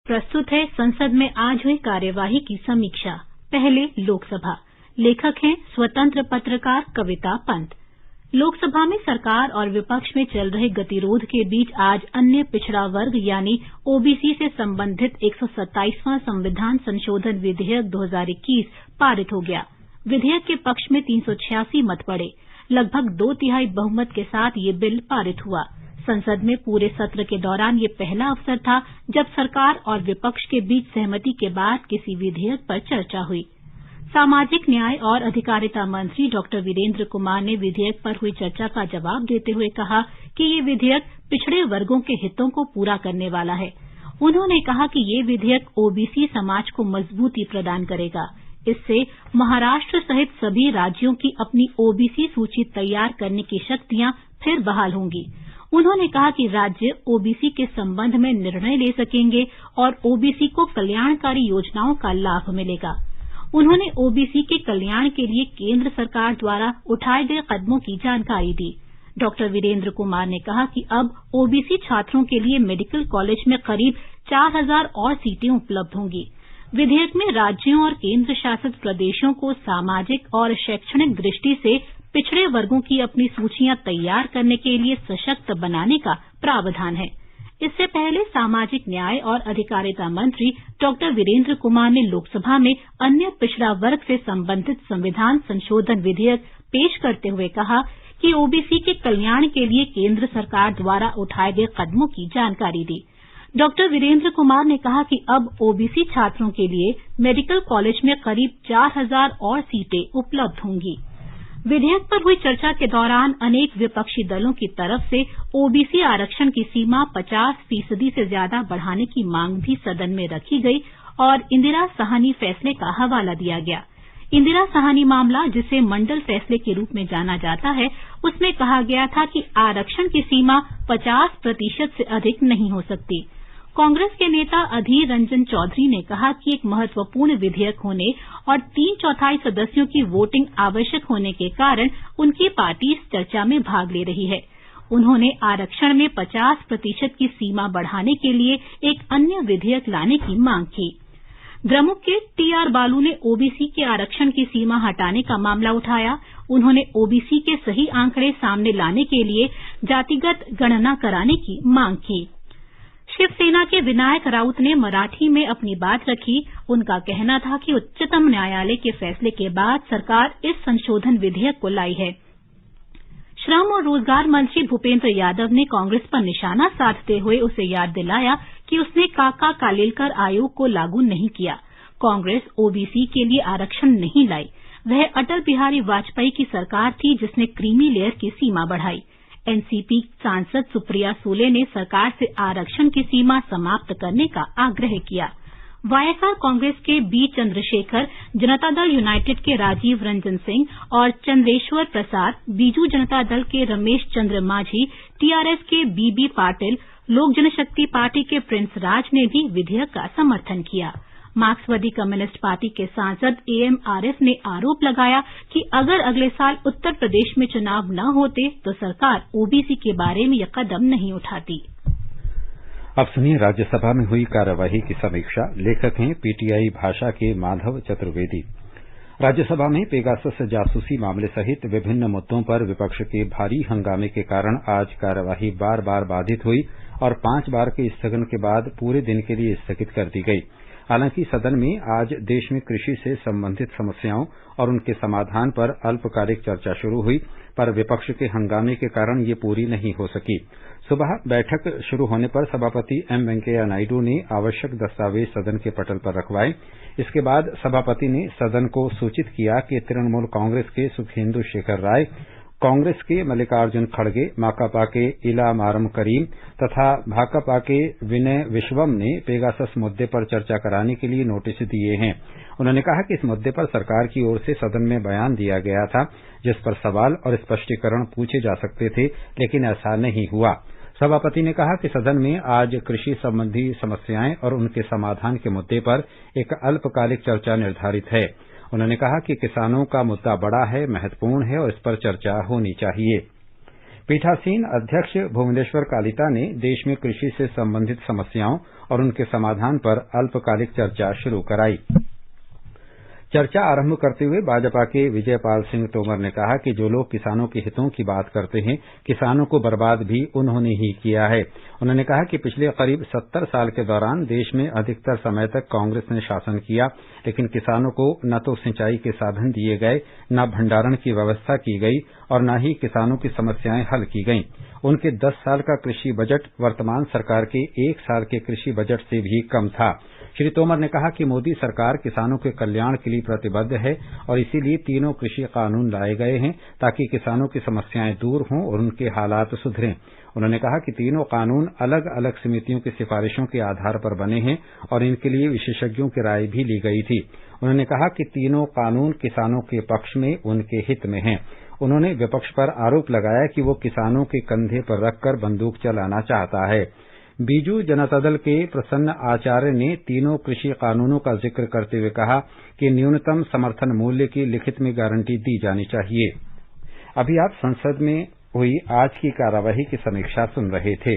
प्रस्तुत है संसद में आज हुई कार्यवाही की समीक्षा। पहले लोकसभा। लेखक हैं स्वतंत्र पत्रकार कविता पंत। लोकसभा में सरकार और विपक्ष में चल रहे गतिरोध के बीच आज अन्य पिछड़ा वर्ग यानी ओबीसी से संबंधित 127वां संविधान संशोधन विधेयक 2021 पारित हो गया। विधेयक के पक्ष में 386 मत पड़े। लगभग 2/3 बहुमत के साथ ये बिल पारित हुआ। संसद में पूरे सत्र के दौरान ये पहला अवसर था जब सरकार और विपक्ष के बीच सहमति के बाद किसी विधेयक पर चर्चा हुई। सामाजिक न्याय और अधिकारिता मंत्री डॉक्टर वीरेंद्र कुमार ने विधेयक पर हुई चर्चा का जवाब देते हुए कहा कि ये विधेयक पिछड़े वर्गों के हितों को पूरा करने वाला है। उन्होंने कहा कि ये विधेयक ओबीसी समाज को मजबूती प्रदान करेगा। इससे महाराष्ट्र सहित सभी राज्यों की अपनी ओबीसी सूची तैयार करने की शक्तियां फिर बहाल होंगी। उन्होंने कहा कि राज्य ओबीसी के संबंध में निर्णय ले सकेंगे और ओबीसी को कल्याणकारी योजनाओं का लाभ मिलेगा। उन्होंने ओबीसी के कल्याण के लिए केंद्र सरकार द्वारा उठाए गए कदमों की जानकारी दी। डॉक्टर वीरेंद्र कुमार ने कहा कि अब ओबीसी छात्रों के लिए मेडिकल कॉलेज में करीब 4000 और सीटें उपलब्ध होंगी। विधेयक में राज्यों और केंद्र शासित प्रदेशों को सामाजिक और शैक्षणिक दृष्टि से पिछड़े वर्गों की अपनी सूचियां तैयार करने के लिए सशक्त बनाने का प्रावधान है। इससे पहले सामाजिक न्याय और अधिकारिता मंत्री डॉक्टर वीरेंद्र कुमार ने लोकसभा में अन्य पिछड़ा वर्ग से संबंधित संविधान संशोधन विधेयक पेश करते हुए कहा कि ओबीसी के कल्याण के लिए केंद्र सरकार द्वारा उठाए गए कदमों की जानकारी दी। डॉक्टर वीरेंद्र कुमार ने कहा कि अब ओबीसी छात्रों के लिए मेडिकल कॉलेज में करीब 4000 और सीटें उपलब्ध होंगी। विधेयक पर हुई चर्चा के दौरान अनेक विपक्षी दलों की तरफ से ओबीसी आरक्षण की सीमा 50% से ज्यादा बढ़ाने की मांग भी सदन में रखी गई और इंदिरा साहनी फैसले का हवाला दिया गया। इंदिरा साहनी मामला, जिसे मंडल फैसले के रूप में जाना जाता है, उसमें कहा गया था कि आरक्षण की सीमा 50% से अधिक नहीं हो सकती। कांग्रेस के नेता अधीर रंजन चौधरी ने कहा कि एक महत्वपूर्ण विधेयक होने और 3/4 सदस्यों की वोटिंग आवश्यक होने के कारण उनकी पार्टी इस चर्चा में भाग ले रही है। उन्होंने आरक्षण में 50% की सीमा बढ़ाने के लिए एक अन्य विधेयक लाने की मांग की। द्रमुक के टीआर बालू ने ओबीसी के आरक्षण की सीमा हटाने का मामला उठाया। उन्होंने ओबीसी के सही आंकड़े सामने लाने के लिए जातिगत गणना कराने की मांग की। शिवसेना के विनायक राउत ने मराठी में अपनी बात रखी। उनका कहना था कि उच्चतम न्यायालय के फैसले के बाद सरकार इस संशोधन विधेयक को लाई है। श्रम और रोजगार मंत्री भूपेंद्र यादव ने कांग्रेस पर निशाना साधते हुए उसे याद दिलाया कि उसने काका कालेलकर आयोग को लागू नहीं किया। कांग्रेस ओबीसी के लिए आरक्षण नहीं लाई। वह अटल बिहारी वाजपेयी की सरकार थी जिसने क्रीमी लेयर की सीमा बढ़ाई। एनसीपी सांसद सुप्रिया सूले ने सरकार से आरक्षण की सीमा समाप्त करने का आग्रह किया। वाईएसआर कांग्रेस के बी चंद्रशेखर, जनता दल यूनाइटेड के राजीव रंजन सिंह और चंद्रेश्वर प्रसाद, बीजू जनता दल के रमेश चंद्र माझी, टीआरएस के बीबी पाटिल, लोक जनशक्ति पार्टी के प्रिंस राज ने भी विधेयक का समर्थन किया। मार्क्सवादी कम्युनिस्ट पार्टी के सांसद एएम आरिफ ने आरोप लगाया कि अगर अगले साल उत्तर प्रदेश में चुनाव न होते तो सरकार ओबीसी के बारे में यह कदम नहीं उठाती। अब सुनिए राज्यसभा में हुई कार्यवाही की समीक्षा। लेखक हैं पीटीआई भाषा के माधव चतुर्वेदी। राज्यसभा में पेगासस जासूसी मामले सहित विभिन्न मुद्दों पर विपक्ष के भारी हंगामे के कारण आज कार्यवाही बार बार बाधित हुई और 5 बार के स्थगन के बाद पूरे दिन के लिए स्थगित कर दी गई। हालांकि सदन में आज देश में कृषि से संबंधित समस्याओं और उनके समाधान पर अल्पकालिक चर्चा शुरू हुई, पर विपक्ष के हंगामे के कारण ये पूरी नहीं हो सकी। सुबह बैठक शुरू होने पर सभापति एम वेंकैया नायडू ने आवश्यक दस्तावेज सदन के पटल पर रखवाए। इसके बाद सभापति ने सदन को सूचित किया कि तृणमूल कांग्रेस के सुखेंदु शेखर राय, कांग्रेस के मल्लिकार्जुन खड़गे, माकपा के इलामारम करीम तथा भाकपा के विनय विश्वम ने पेगासस मुद्दे पर चर्चा कराने के लिए नोटिस दिए हैं। उन्होंने कहा कि इस मुद्दे पर सरकार की ओर से सदन में बयान दिया गया था जिस पर सवाल और स्पष्टीकरण पूछे जा सकते थे, लेकिन ऐसा नहीं हुआ। सभापति ने कहा कि सदन में आज कृषि संबंधी समस्याएं और उनके समाधान के मुद्दे पर एक अल्पकालिक चर्चा निर्धारित है। उन्होंने कहा कि किसानों का मुद्दा बड़ा है, महत्वपूर्ण है और इस पर चर्चा होनी चाहिए। पीठासीन अध्यक्ष भुवनेश्वर कालिता ने देश में कृषि से संबंधित समस्याओं और उनके समाधान पर अल्पकालिक चर्चा शुरू कराई। चर्चा आरंभ करते हुए भाजपा के विजयपाल सिंह तोमर ने कहा कि जो लोग किसानों के हितों की बात करते हैं, किसानों को बर्बाद भी उन्होंने ही किया है। उन्होंने कहा कि पिछले करीब 70 साल के दौरान देश में अधिकतर समय तक कांग्रेस ने शासन किया, लेकिन किसानों को न तो सिंचाई के साधन दिए गए, न भंडारण की व्यवस्था की गई और न ही किसानों की समस्याएं हल की गईं। उनके 10 साल का कृषि बजट वर्तमान सरकार के 1 साल के कृषि बजट से भी कम था। श्री तोमर ने कहा कि मोदी सरकार किसानों के कल्याण के लिए प्रतिबद्ध है और इसीलिए तीनों कृषि कानून लाए गए हैं ताकि किसानों की समस्याएं दूर हों और उनके हालात सुधरें। उन्होंने कहा कि तीनों कानून अलग अलग समितियों की सिफारिशों के आधार पर बने हैं और इनके लिए विशेषज्ञों की राय भी ली गई थी। उन्होंने कहा कि तीनों कानून किसानों के पक्ष में, उनके हित में हैं। उन्होंने विपक्ष पर आरोप लगाया कि वो किसानों के कंधे पर रखकर बंदूक चलाना चाहता है। बीजू जनता दल के प्रसन्न आचार्य ने तीनों कृषि कानूनों का जिक्र करते हुए कहा कि न्यूनतम समर्थन मूल्य की लिखित में गारंटी दी जानी चाहिए। अभी आप संसद में हुई आज की कार्यवाही की समीक्षा सुन रहे थे।